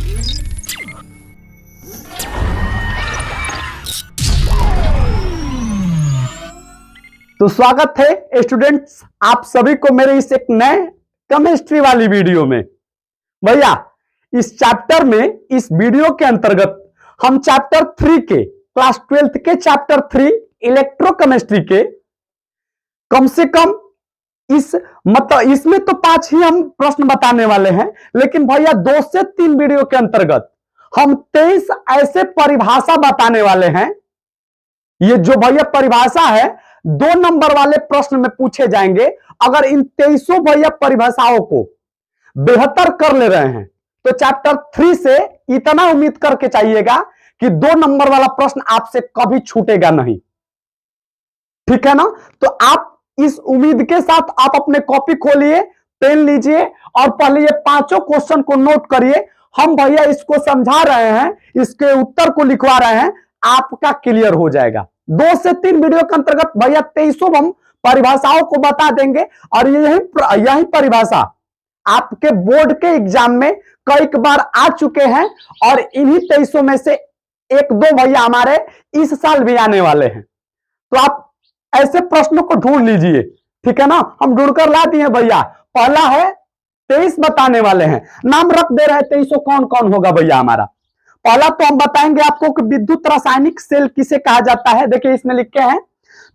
तो स्वागत है स्टूडेंट्स आप सभी को मेरे इस एक नए केमिस्ट्री वाली वीडियो में। भैया इस चैप्टर में, इस वीडियो के अंतर्गत हम चैप्टर 3 के, क्लास 12th के चैप्टर 3 इलेक्ट्रोकेमिस्ट्री के कम से कम इसमें तो 5 ही हम प्रश्न बताने वाले हैं, लेकिन भैया 2 से 3 वीडियो के अंतर्गत हम 23 ऐसे परिभाषा बताने वाले हैं। ये जो भैया परिभाषा है 2 नंबर वाले प्रश्न में पूछे जाएंगे। अगर इन 23 भैया परिभाषाओं को बेहतर कर ले रहे हैं तो चैप्टर 3 से इतना उम्मीद करके चाहिएगा कि 2 नंबर वाला प्रश्न आपसे कभी छूटेगा नहीं। ठीक है ना? तो आप इस उम्मीद के साथ आप अपने कॉपी खोलिए, पेन लीजिए और पहले ये 5 क्वेश्चन को नोट करिए। हम भैया इसको समझा रहे हैं, इसके उत्तर को लिखवा रहे हैं, आपका क्लियर हो जाएगा। 2 से 3 वीडियो के अंतर्गत भैया 23 हम परिभाषाओं को बता देंगे और यही परिभाषा आपके बोर्ड के एग्जाम में कई बार आ चुके हैं और इन्हीं 23 में से 1-2 भैया हमारे इस साल भी आने वाले हैं। तो आप ऐसे प्रश्नों को ढूंढ लीजिए। ठीक है ना? हम ढूंढकर ला दिए भैया। पहला है 23 बताने वाले हैं, नाम रख दे रहे हैं 23 कौन कौन होगा भैया हमारा। पहला तो हम बताएंगे आपको कि विद्युत रासायनिक सेल किसे कहा जाता है, देखिए इसमें लिखे हैं।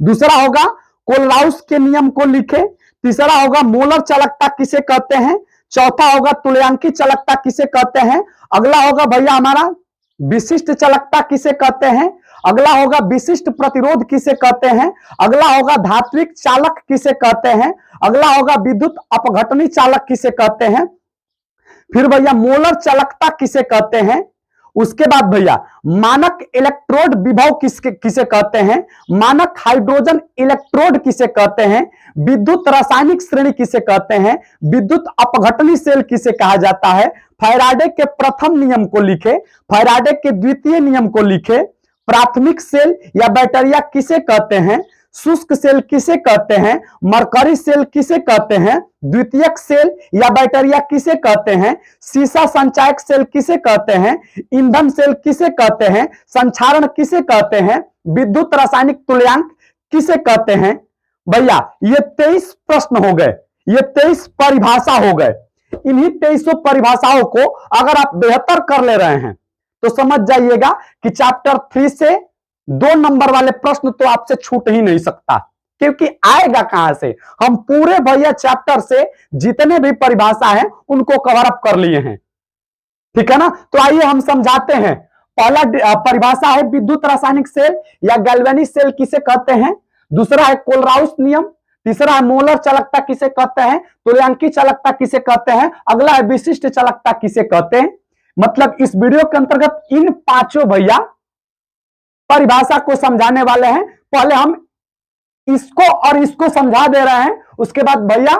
दूसरा होगा कोलराउस के नियम को लिखे। तीसरा होगा मोलर चालकता किसे कहते हैं। चौथा होगा तुल्यांकी चालकता किसे कहते हैं। अगला होगा भैया हमारा विशिष्ट चालकता किसे कहते हैं। अगला होगा विशिष्ट प्रतिरोध किसे कहते हैं। अगला होगा धात्विक चालक किसे कहते हैं। अगला होगा विद्युत अपघटनी चालक किसे कहते हैं। फिर भैया मोलर चालकता किसे कहते हैं। उसके बाद भैया मानक इलेक्ट्रोड विभव किसे कहते हैं। मानक हाइड्रोजन इलेक्ट्रोड किसे कहते हैं। विद्युत रासायनिक श्रेणी किसे कहते हैं। विद्युत अपघटनी सेल किसे कहा जाता है। फैराडे के प्रथम नियम को लिखे, फैराडे के द्वितीय नियम को लिखे। प्राथमिक सेल या बैक्टीरिया किसे कहते हैं। शुष्क सेल किसे कहते हैं। मरकरी सेल किसे कहते हैं। द्वितीयक सेल या बैक्टीरिया किसे कहते हैं। सीसा संचायक सेल किसे कहते हैं। ईंधन सेल किसे कहते हैं। संक्षारण किसे कहते हैं। विद्युत रासायनिक तुल्यांक किसे कहते हैं। भैया ये 23 प्रश्न हो गए, ये 23 परिभाषा हो गए। इन्हीं 23 परिभाषाओं को अगर आप बेहतर कर ले रहे हैं तो समझ जाइएगा कि चैप्टर 3 से 2 नंबर वाले प्रश्न तो आपसे छूट ही नहीं सकता, क्योंकि आएगा कहां से। हम पूरे भैया चैप्टर से जितने भी परिभाषा हैं उनको कवर अप कर लिए हैं। ठीक है ना? तो आइए हम समझाते हैं। पहला परिभाषा है विद्युत रासायनिक सेल या गैल्वेनिक सेल किसे कहते हैं। दूसरा है कोलराउस नियम। तीसरा है मोलर चालकता किसे कहते हैं। तुल्यांकी चालकता किसे कहते हैं। अगला है विशिष्ट चालकता किसे कहते हैं। मतलब इस वीडियो के अंतर्गत इन 5 भैया परिभाषा को समझाने वाले हैं। पहले हम इसको और इसको समझा दे रहे हैं, उसके बाद भैया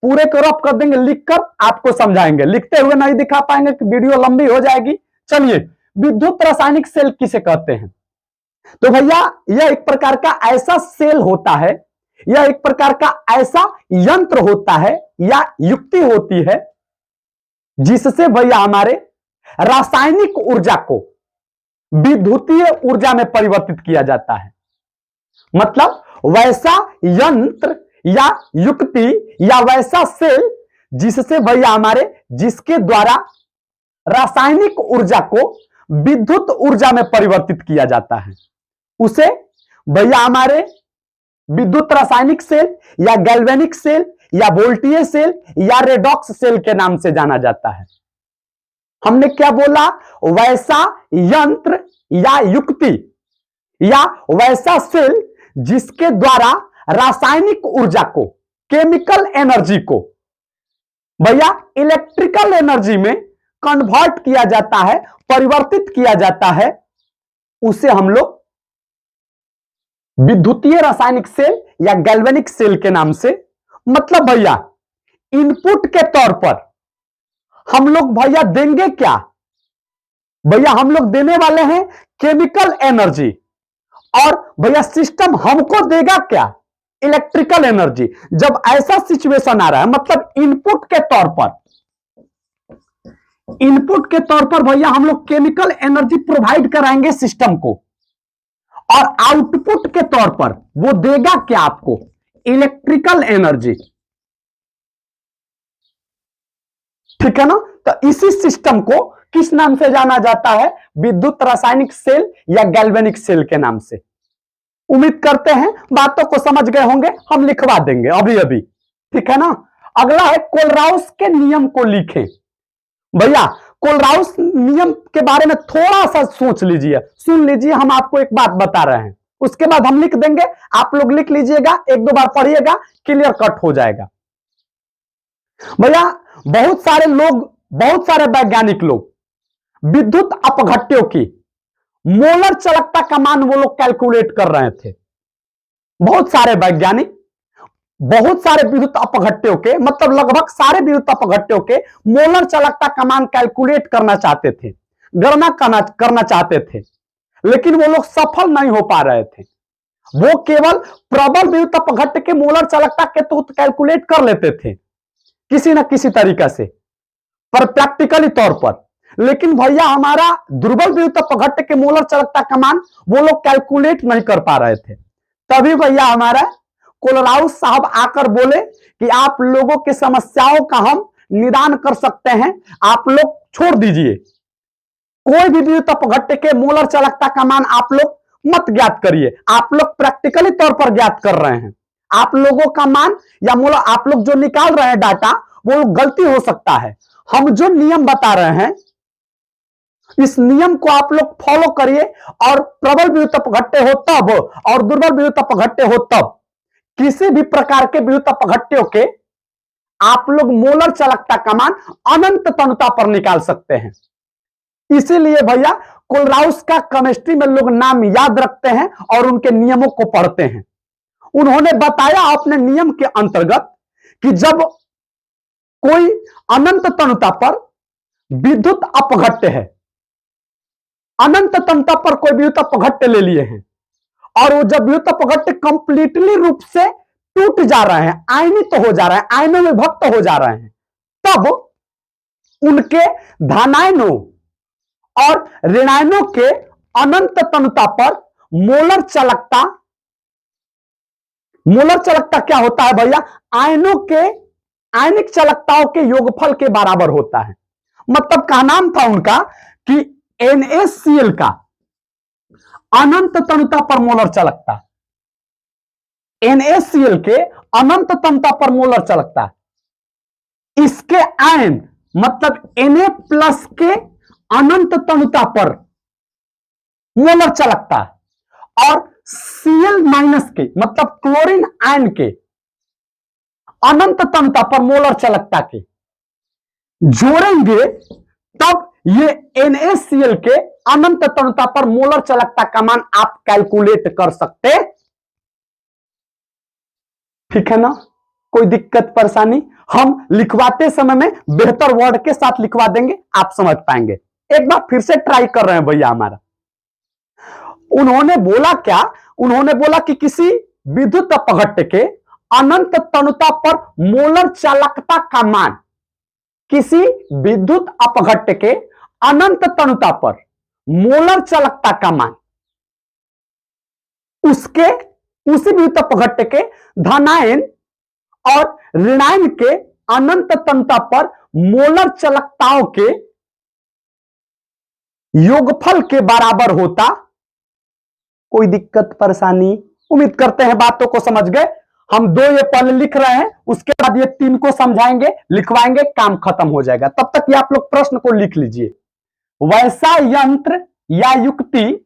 पूरे को रफ कर देंगे, लिखकर आपको समझाएंगे। लिखते हुए नहीं दिखा पाएंगे कि वीडियो लंबी हो जाएगी। चलिए, विद्युत रासायनिक सेल किसे कहते हैं। तो भैया यह एक प्रकार का ऐसा सेल होता है, यह एक प्रकार का ऐसा यंत्र होता है या युक्ति होती है जिससे भैया हमारे रासायनिक ऊर्जा को विद्युतीय ऊर्जा में परिवर्तित किया जाता है। मतलब वैसा यंत्र या युक्ति या वैसा सेल जिससे भैया हमारे, जिसके द्वारा रासायनिक ऊर्जा को विद्युत ऊर्जा में परिवर्तित किया जाता है, उसे भैया हमारे विद्युत रासायनिक सेल या गैल्वेनिक सेल या वोल्टीय सेल या रेडॉक्स सेल के नाम से जाना जाता है। हमने क्या बोला? वैसा यंत्र या युक्ति या वैसा सेल जिसके द्वारा रासायनिक ऊर्जा को, केमिकल एनर्जी को भैया इलेक्ट्रिकल एनर्जी में कन्वर्ट किया जाता है, परिवर्तित किया जाता है, उसे हम लोग विद्युतीय रासायनिक सेल या गैल्वेनिक सेल के नाम से, मतलब भैया इनपुट के तौर पर हम लोग भैया देंगे क्या? भैया हम लोग देने वाले हैं केमिकल एनर्जी, और भैया सिस्टम हमको देगा क्या? Electrical energy. जब ऐसा सिचुएशन आ रहा है, मतलब इनपुट के तौर पर इनपुट के तौर पर भैया हम लोग केमिकल एनर्जी प्रोवाइड कराएंगे सिस्टम को, और आउटपुट के तौर पर वो देगा क्या आपको, इलेक्ट्रिकल एनर्जी। ठीक है ना। तो इसी सिस्टम को किस नाम से जाना जाता है, विद्युत रासायनिक सेल या गैल्वेनिक सेल के नाम से। उम्मीद करते हैं बातों को समझ गए होंगे, हम लिखवा देंगे अभी अभी। ठीक है ना। अगला है कोलराउस के नियम को लिखें। भैया कोलराउस नियम के बारे में थोड़ा सा सोच लीजिए, सुन लीजिए, हम आपको एक बात बता रहे हैं, उसके बाद हम लिख देंगे, आप लोग लिख लीजिएगा, एक दो बार पढ़िएगा, क्लियर कट हो जाएगा। भैया बहुत सारे लोग, बहुत सारे वैज्ञानिक लोग विद्युत अपघट्यों की मोलर चालकता का मान वो लोग कैलकुलेट कर रहे थे। बहुत सारे वैज्ञानिक बहुत सारे विद्युत अपघट्यों के, मतलब लगभग सारे विद्युत अपघट्यों के मोलर चालकता का मान कैलकुलेट करना चाहते थे, गणना करना चाहते थे, लेकिन वो लोग सफल नहीं हो पा रहे थे। वो केवल प्रबल विद्युत अपघट्य के मोलर चालकता के तो कैलकुलेट कर लेते थे किसी न किसी तरीके से, पर प्रैक्टिकली तौर पर, लेकिन भैया हमारा दुर्बल विद्युत अपघट्य के मोलर चालकता का मान वो लोग कैलकुलेट नहीं कर पा रहे थे। तभी भैया हमारा कोलराउस साहब आकर बोले कि आप लोगों की समस्याओं का हम निदान कर सकते हैं, आप लोग छोड़ दीजिए, कोई भी विद्युत अपघट्य के मोलर चालकता का मान आप लोग मत ज्ञात करिए, आप लोग प्रैक्टिकली तौर पर ज्ञात कर रहे हैं, आप लोगों का मान या मोलर आप लोग जो निकाल रहे हैं डाटा वो गलती हो सकता है। हम जो नियम बता रहे हैं इस नियम को आप लोग फॉलो करिए, और प्रबल विद्युत अपघट्य हो तब और दुर्बल विद्युत अपघट्य हो तब किसी भी प्रकार के विद्युत अपघट्यों के आप लोग मोलर चालकता का मान अनंत तनुता पर निकाल सकते हैं। इसीलिए भैया कोलराउस का केमिस्ट्री में लोग नाम याद रखते हैं और उनके नियमों को पढ़ते हैं। उन्होंने बताया अपने नियम के अंतर्गत कि जब कोई अनंत तनुता पर विद्युत अपघट्य है, अनंत तनुता पर कोई विद्युत अपघट्य ले लिए हैं, और वो जब विद्युत अपघट्य कंप्लीटली रूप से टूट जा रहे हैं, आयनित हो जा रहे हैं, आयनों में विभक्त हो जा रहे हैं, तब उनके धनायनों और ऋणायनों के अनंत तनुता पर मोलर चालकता क्या होता है भैया, आयनों के आयनिक चालकताओं के योगफल के बराबर होता है। मतलब का नाम था उनका कि NaCl का अनंत तनुता पर मोलर चालकता, NaCl के अनंत तनुता पर मोलर चालकता, इसके आयन मतलब Na+ के अनंत तनुता पर मोलर चालकता, और Cl- के मतलब क्लोरीन आयन के अनंत तनुता पर मोलर चालकता के जोड़ेंगे, तब ये NaCl के अनंत तनुता पर मोलर चालकता का मान आप कैलकुलेट कर सकते। ठीक है ना। कोई दिक्कत परेशानी, हम लिखवाते समय में बेहतर वर्ड के साथ लिखवा देंगे, आप समझ पाएंगे। एक बार फिर से ट्राई कर रहे हैं भैया हमारा। उन्होंने बोला क्या, उन्होंने बोला कि किसी विद्युत अपघट्य के अनंत तनुता पर मोलर चालकता का मान, किसी विद्युत अपघट्य के अनंत तनुता पर मोलर चालकता का मान उसके उसी विद्युत अपघट्य के धनायन और ऋणायन के अनंत तनुता पर मोलर चालकताओं के योगफल के बराबर होता। कोई दिक्कत परेशानी, उम्मीद करते हैं बातों को समझ गए। हम दो ये पहले लिख रहे हैं, उसके बाद ये तीन को समझाएंगे, लिखवाएंगे, काम खत्म हो जाएगा। तब तक ये आप लोग प्रश्न को लिख लीजिए। वैसा यंत्र या युक्ति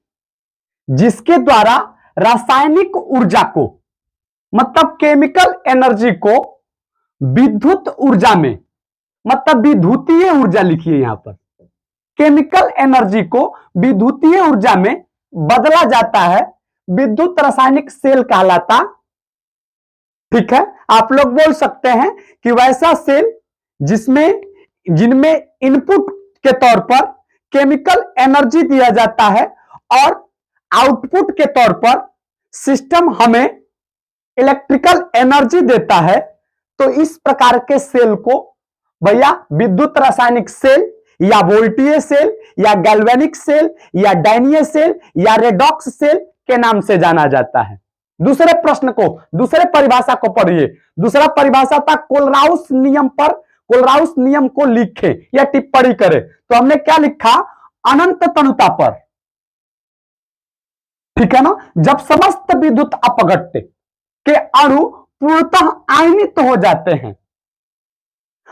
जिसके द्वारा रासायनिक ऊर्जा को, मतलब केमिकल एनर्जी को विद्युत ऊर्जा में, मतलब विद्युतीय ऊर्जा लिखिए यहां पर, केमिकल एनर्जी को विद्युतीय ऊर्जा में बदला जाता है, विद्युत रासायनिक सेल कहलाता। ठीक है। आप लोग बोल सकते हैं कि वैसा सेल जिनमें इनपुट के तौर पर केमिकल एनर्जी दिया जाता है और आउटपुट के तौर पर सिस्टम हमें इलेक्ट्रिकल एनर्जी देता है, तो इस प्रकार के सेल को भैया विद्युत रासायनिक सेल या वोल्टीय सेल, या गैल्वेनिक सेल, या डायनीय सेल, या रेडॉक्स सेल के नाम से जाना जाता है। दूसरे प्रश्न को, दूसरे परिभाषा को पढ़िए। दूसरा परिभाषा था कोलराउस नियम पर, कोलराउस नियम को लिखें या टिप्पणी करें। तो हमने क्या लिखा? अनंत तनुता पर, ठीक है ना, जब समस्त विद्युत अपघट्य के अणु पूर्णतः आयनित हो जाते हैं,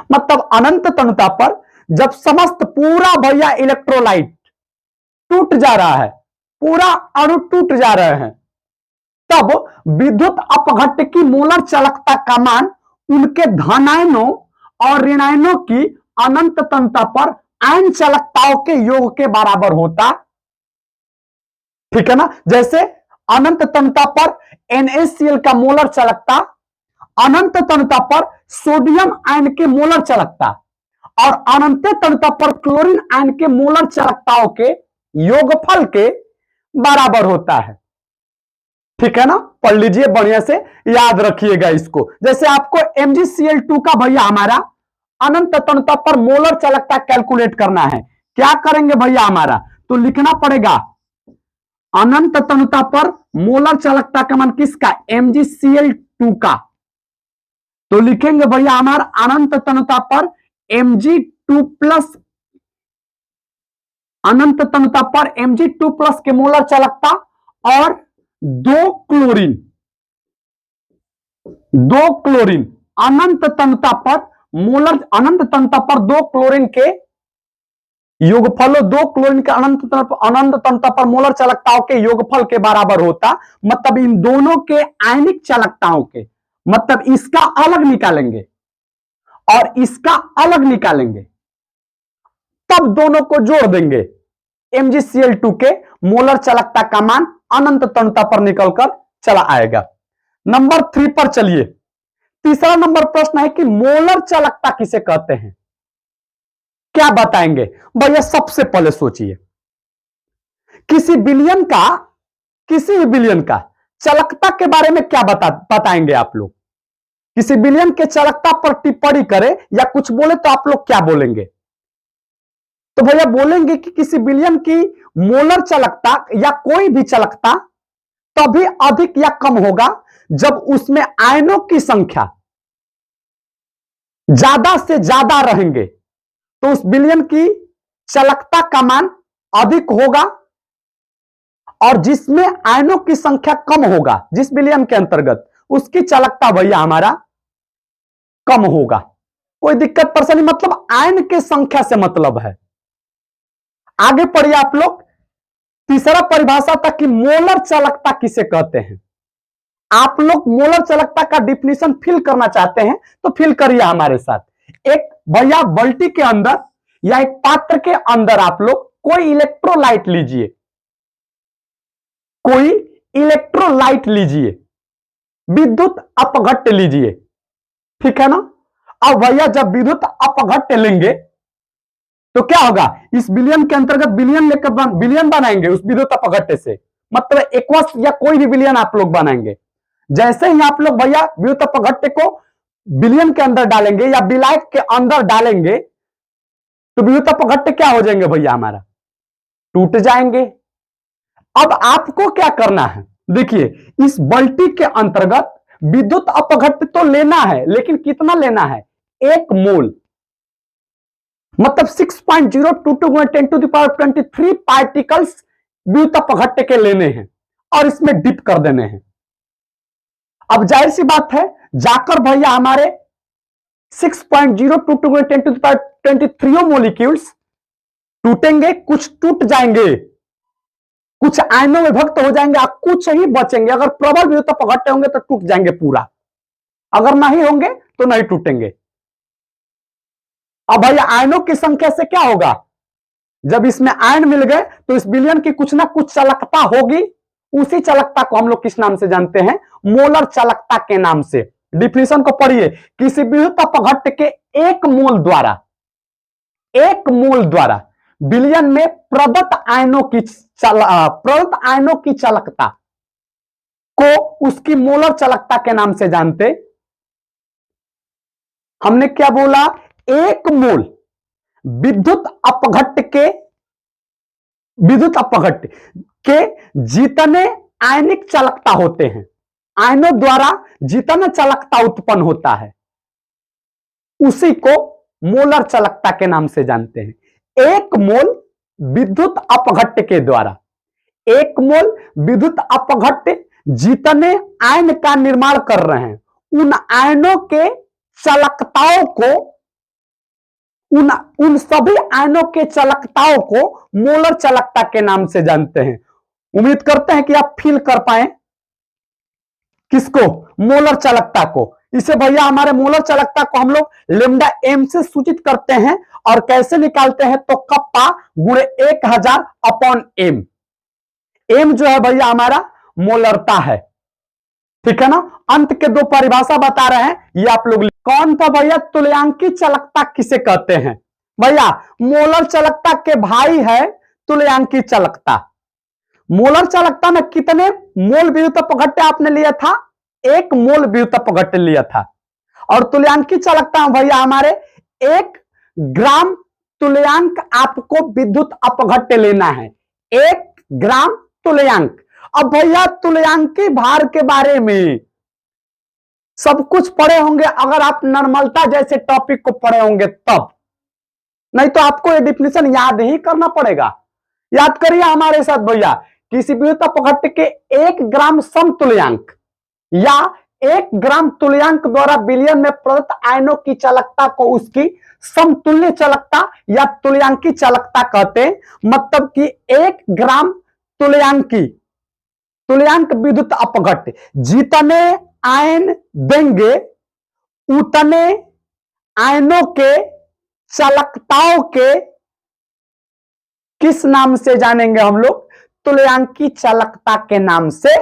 मतलब अनंत तनुता पर जब समस्त पूरा भैया इलेक्ट्रोलाइट टूट जा रहा है, पूरा अणु टूट जा रहे हैं, तब विद्युत अपघट्य की मोलर चालकता का मान उनके धनायनों और ऋणायनों की अनंत तनुता पर आयन चालकताओं के योग के बराबर होता, ठीक है ना। जैसे अनंत तनुता पर NaCl का मोलर चालकता, अनंत तनुता पर सोडियम आयन के मोलर चालकता और अनंत तनुता पर क्लोरीन आयन के मोलर चालकताओं के योगफल के बराबर होता है, ठीक है ना। पढ़ लीजिए बढ़िया से, याद रखिएगा इसको। जैसे आपको MgCl2 का भैया हमारा अनंत तनुता पर मोलर चालकता कैलकुलेट करना है, क्या करेंगे भैया हमारा? तो लिखना पड़ेगा अनंत तनुता पर मोलर चालकता का मान किसका? MgCl2 का। तो लिखेंगे भैया हमारा अनंत तनुता पर Mg2 प्लस, अनंत तनुता पर Mg2 प्लस के मोलर चालकता और दो क्लोरीन अनंत तनुता पर मोलर, अनंत तनुता पर दो क्लोरीन के योगफल, दो क्लोरीन के अनंत तनुता पर मोलर चालकताओं के योगफल के बराबर होता। मतलब इन दोनों के आयनिक चालकताओं के, मतलब इसका अलग निकालेंगे और इसका अलग निकालेंगे, तब दोनों को जोड़ देंगे, MgCl2 के मोलर चालकता का मान अनंत तनुता पर निकलकर चला आएगा। नंबर 3 पर चलिए। तीसरा नंबर प्रश्न है कि मोलर चालकता किसे कहते हैं? क्या बताएंगे भैया? सबसे पहले सोचिए, किसी भी विलयन का चालकता के बारे में क्या बताएंगे आप लोग? किसी विलयन के चालकता पर टिप्पणी करें या कुछ बोले तो आप लोग क्या बोलेंगे? तो भैया बोलेंगे कि किसी विलयन की मोलर चालकता या कोई भी चालकता तभी अधिक या कम होगा जब उसमें आयनों की संख्या ज्यादा से ज्यादा रहेंगे, तो उस विलयन की चालकता का मान अधिक होगा, और जिसमें आयनों की संख्या कम होगा, जिस विलयन के अंतर्गत, उसकी चालकता भैया हमारा कम होगा। कोई दिक्कत परेशानी? मतलब आयन के संख्या से मतलब है। आगे पढ़िए आप लोग। तीसरा परिभाषा था कि मोलर चालकता किसे कहते हैं। आप लोग मोलर चालकता का डिफिनेशन फिल करना चाहते हैं तो फिल करिए हमारे साथ। एक भैया बाल्टी के अंदर या एक पात्र के अंदर आप लोग कोई इलेक्ट्रोलाइट लीजिए, कोई इलेक्ट्रोलाइट लीजिए, विद्युत अपघट्य लीजिए, ठीक है ना। अब भैया जब विद्युत अपघट्य लेंगे तो क्या होगा? इस विलयन के अंतर्गत विलयन लेकर विलयन बनाएंगे उस विद्युत अपघट्य से, मतलब एक्वस या कोई भी विलयन आप लोग बनाएंगे। जैसे ही आप लोग भैया विद्युत अपघट्य को विलयन के अंदर डालेंगे या विलायक के अंदर डालेंगे तो विद्युत अपघट्य क्या हो जाएंगे भैया हमारा? टूट जाएंगे। अब आपको क्या करना है? देखिए, इस बाल्टी के अंतर्गत विद्युत अपघट्य तो लेना है, लेकिन कितना लेना है? 1 मोल, मतलब 6.022 पार्टिकल्स विद्युत अपघट्य के लेने हैं और इसमें डिप कर देने हैं। अब जाहिर सी बात है, जाकर भैया हमारे 6.022 मोलिक्यूल्स टूटेंगे, कुछ टूट जाएंगे, कुछ आयनों में भक्त हो जाएंगे, कुछ ही बचेंगे। अगर प्रबल विद्युत अपघट्य होंगे तो टूट जाएंगे पूरा, अगर नहीं होंगे तो नहीं टूटेंगे। अब भैया आयनों की संख्या से क्या होगा? जब इसमें आयन मिल गए तो इस विलयन की कुछ ना कुछ चालकता होगी। उसी चालकता को हम लोग किस नाम से जानते हैं? मोलर चालकता के नाम से। डिफिनेशन को पढ़िए। किसी विद्युत अपघट्य के 1 मोल द्वारा विलयन में प्रदत्त आयनों की चालकता को उसकी मोलर चालकता के नाम से जानते। हमने क्या बोला? 1 मोल विद्युत अपघट्य के जितने आयनिक चालकता होते हैं, आयनों द्वारा जितना चालकता उत्पन्न होता है उसी को मोलर चालकता के नाम से जानते हैं। एक मोल विद्युत अपघट्य के द्वारा, एक मोल विद्युत अपघट्य जितने आयन का निर्माण कर रहे हैं उन आयनों के चालकताओं को, उन सभी आयनों के चालकताओं को मोलर चालकता के नाम से जानते हैं। उम्मीद करते हैं कि आप फील कर पाए किसको, मोलर चालकता को। इसे भैया हमारे मोलर चालकता को हम लोग लेमडा एम से सूचित करते हैं और कैसे निकालते हैं तो कप्पा गुणे 1000 अपॉन एम। एम जो है भैया हमारा मोलरता है, ठीक है ना। अंत के दो परिभाषा बता रहे हैं, ये आप लोग कौन था भैया, तुल्यांकी चालकता किसे कहते हैं भैया, मोलर चालकता के भाई है तुल्यांकी चालकता। मोलर चालकता में कितने मोल विद्युत अपघट्य आपने लिया था, 1 मोल विद्युत अपघट्य लिया था। और तुल्यांकी चालकता में भैया हमारे 1 ग्राम तुल्यांक आपको विद्युत अपघट्य लेना है, 1 ग्राम तुल्यांक। अब भैया तुल्यांकी भार के बारे में सब कुछ पढ़े होंगे अगर आप नॉर्मलता जैसे टॉपिक को पढ़े होंगे तब, नहीं तो आपको ये डिफिनेशन याद ही करना पड़ेगा। याद करिए हमारे साथ भैया, किसी विद्युत अपघट्य के 1 ग्राम समतुल्यांक या 1 ग्राम तुल्यांक द्वारा विलयन में प्रदत्त आयनों की चालकता को उसकी समतुल्य चालकता या तुल्यांकी चालकता कहते हैं। मतलब कि 1 ग्राम तुल्यांक विद्युत अपघट्य जितने आयन देंगे उतने आयनों के चालकताओं के किस नाम से जानेंगे हम लोग, तुल्यांकी चालकता के नाम से।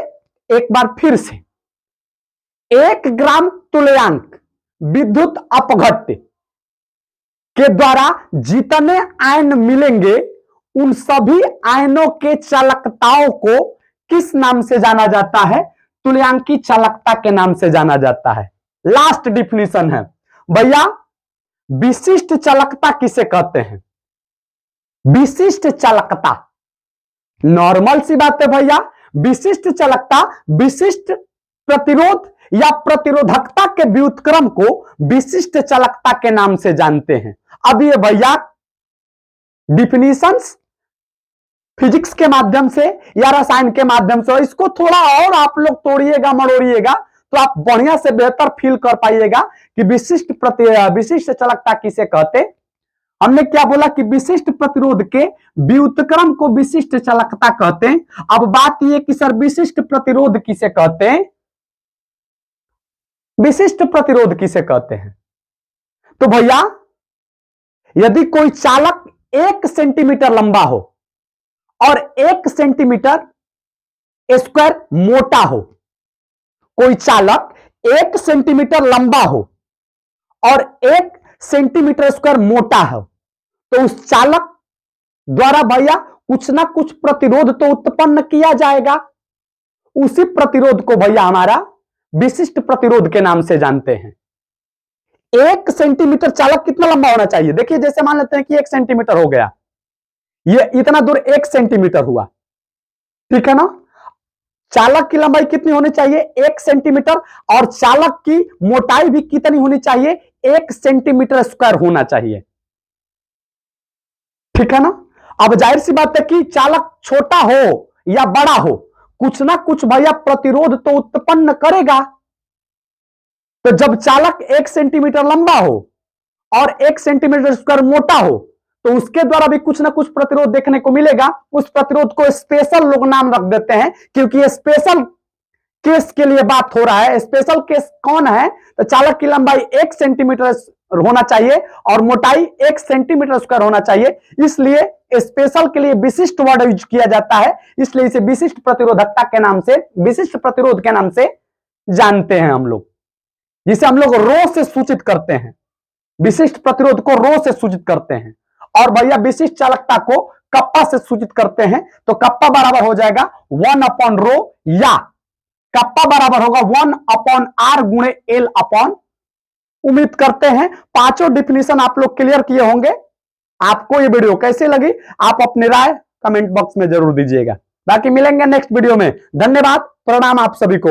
एक बार फिर से, 1 ग्राम तुल्यांक विद्युत अपघट्य के द्वारा जितने आयन मिलेंगे उन सभी आयनों के चालकताओं को किस नाम से जाना जाता है, तुल्यांकी चालकता के नाम से जाना जाता है। लास्ट डिफिनीशन है भैया, विशिष्ट चालकता किसे कहते हैं। विशिष्ट चालकता नॉर्मल सी बात है भैया, विशिष्ट चालकता विशिष्ट प्रतिरोध या प्रतिरोधकता के व्युत्क्रम को विशिष्ट चालकता के नाम से जानते हैं। अब ये भैया डिफिनीशंस फिजिक्स के माध्यम से या रसायन के माध्यम से, इसको थोड़ा और आप लोग तोड़िएगा मरोड़िएगा तो आप बढ़िया से बेहतर फील कर पाइएगा कि विशिष्ट चालकता किसे कहते। हमने क्या बोला कि विशिष्ट प्रतिरोध के व्युत्क्रम को विशिष्ट चालकता कहते हैं। अब बात यह कि सर विशिष्ट प्रतिरोध किसे कहते हैं, विशिष्ट प्रतिरोध किसे कहते हैं। तो भैया यदि कोई चालक 1 सेंटीमीटर लंबा हो और 1 सेंटीमीटर स्क्वायर मोटा हो, कोई चालक 1 सेंटीमीटर लंबा हो और 1 सेंटीमीटर स्क्वायर मोटा हो, तो उस चालक द्वारा भैया कुछ ना कुछ प्रतिरोध तो उत्पन्न किया जाएगा। उसी प्रतिरोध को भैया हमारा विशिष्ट प्रतिरोध के नाम से जानते हैं। 1 सेंटीमीटर चालक कितना लंबा होना चाहिए, देखिए जैसे मान लेते हैं कि 1 सेंटीमीटर हो गया, ये इतना दूर 1 सेंटीमीटर हुआ, ठीक है ना। चालक की लंबाई कितनी होनी चाहिए, 1 सेंटीमीटर, और चालक की मोटाई भी कितनी होनी चाहिए, 1 सेंटीमीटर स्क्वायर होना चाहिए, ठीक है ना। अब जाहिर सी बात है कि चालक छोटा हो या बड़ा हो, कुछ ना कुछ भैया प्रतिरोध तो उत्पन्न करेगा। तो जब चालक 1 सेंटीमीटर लंबा हो और 1 सेंटीमीटर स्क्वायर मोटा हो तो उसके द्वारा भी कुछ ना कुछ प्रतिरोध देखने को मिलेगा। उस प्रतिरोध को स्पेशल लोग नाम रख देते हैं, क्योंकि ये स्पेशल केस के लिए बात हो रहा है। स्पेशल केस कौन है, तो चालक की लंबाई 1 सेंटीमीटर होना चाहिए और मोटाई 1 सेंटीमीटर स्क्वायर होना चाहिए, इसलिए स्पेशल के लिए विशिष्ट वर्ड यूज किया जाता है, इसलिए इसे विशिष्ट प्रतिरोधकता के नाम से, विशिष्ट प्रतिरोध के नाम से जानते हैं हम लोग, जिसे हम लोग रो से सूचित करते हैं। विशिष्ट प्रतिरोध को रो से सूचित करते हैं और भैया विशिष्ट चालकता को कप्पा से सूचित करते हैं। तो कप्पा बराबर हो जाएगा 1 अपॉन रो, या कप्पा बराबर होगा 1 अपॉन आर गुणे एल अपॉन। उम्मीद करते हैं पांचों डिफिनीशन आप लोग क्लियर किए होंगे। आपको ये वीडियो कैसी लगी, आप अपनी राय कमेंट बॉक्स में जरूर दीजिएगा। बाकी मिलेंगे नेक्स्ट वीडियो में। धन्यवाद, प्रणाम आप सभी को।